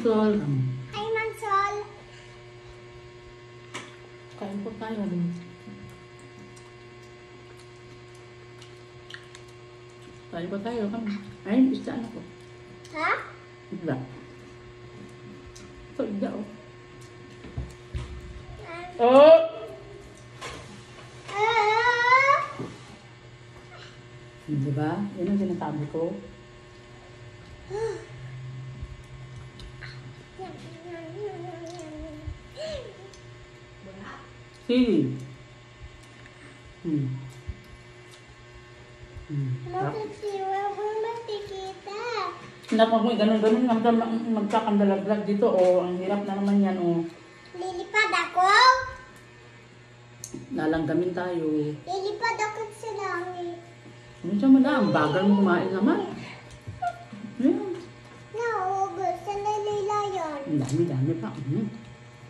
Mansol. Hi, Mansol. Kain po tayo. Kain pa tayo. Ayun, isda na ko. Ha? Isda. Ito, isda oh. Oh! Diba? Yan ang sinasabi ko. Sili. Matitiwa ko matikita. Naku mo, ganun-ganun magkakandalaglag dito. Oh, ang hirap na naman yan. Oh. Lilipad ako? Lalanggamin tayo. Lilipad ako sa langit. Minsan mo na, ang bagal mo kumain naman. Ayan. Nauubos sa nalilayan. Ang dami-dami pa.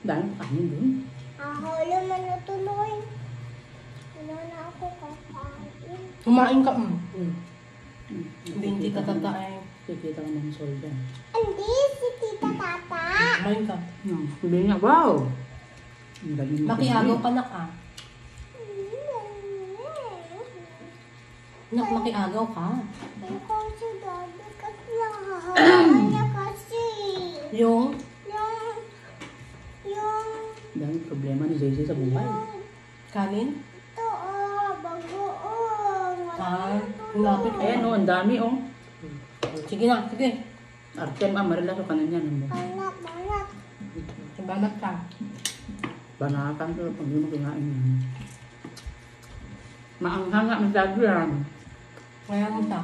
Dami pa kanin dun. Aholo man natuloy. Wala na ako kakain. Kumain ka. Hindi ka tatae. Kikita ka ng sol dyan. Hindi, si Tita Tata. Kumain ka. Sabi niya, wow! Ang galing mo Makiagaw kumain. ka na ka. Nak, makiagaw ka. Ikaw si Daddy kasi nahahawakan niya kasi. Yung? Yung, Dami problema ni Jaycee sa buhay. Kanin? ito bagoong. Lapit. Ayan oh, ang dami oh. Sige na, sige. Artem, marilas o kanan yan. Banat. Sabanat ka. Banakan ko pag hindi mo kinain yan. Maanghang nga masyado yan. Kaya mo siya.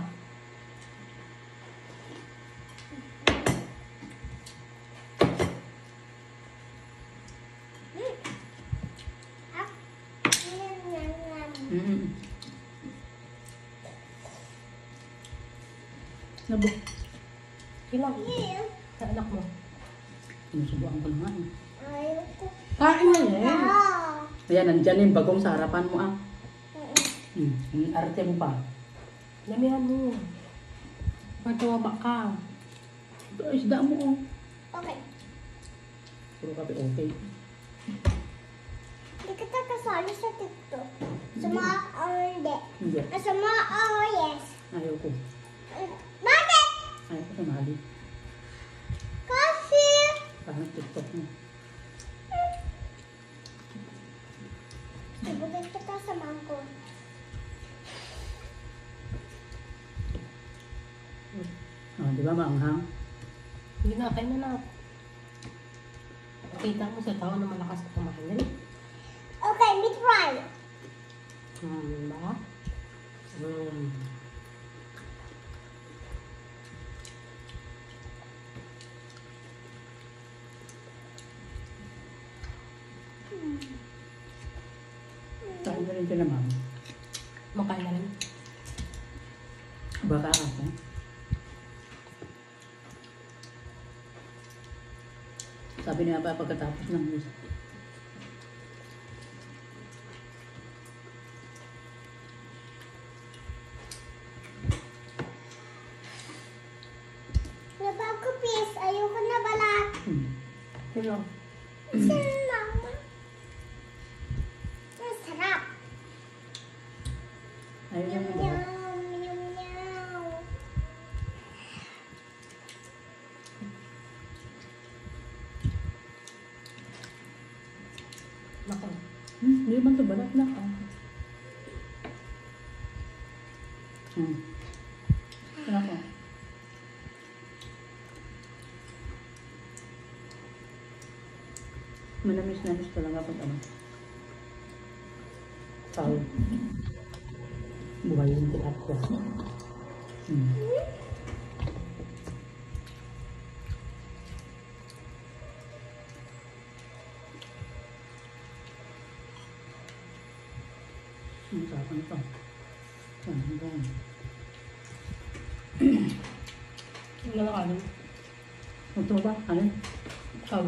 Nabuk. Ilang? Sa anak mo. Sinusubukan ko na nga eh. Ayoko. Kain na yan. Ayan, nandyan yung bagong sa harapan mo ah. Ang arte mo pa. Lamihan mo. Pagkawaba ka. Ito, isda mo oh. Okay. Puro kape okay. Hindi kita kasali sa TikTok. Sa mga hindi. Hindi. Sa mga yes. Ayaw ko. Bakit? Ayaw ko sumali. Kasi. Parang TikTok mo. Ibigay kita sa mangko. Oh, di ba maanghang? Hindi na, kain na na. Nakita mo sa tao na malakas na kumain. Okay, meat fry. Ba? Saan na rin sila mama? Makain na rin. Baka ako. Sabi niya pa pagkatapos ng news. Nabago please. Ayoko na balat. Sino? Saan mama? Ang sarap. Ayun Yum, lang ba? yum, yum, yum. Nako. Hindi man ito balat na. Ano ko? Manamis-namis talaga pag ano. Tao. Buhay yung tilapia. Ang sarap nito. Hanggang. Ano na kanin? Ito ba? Ano? Ikaw.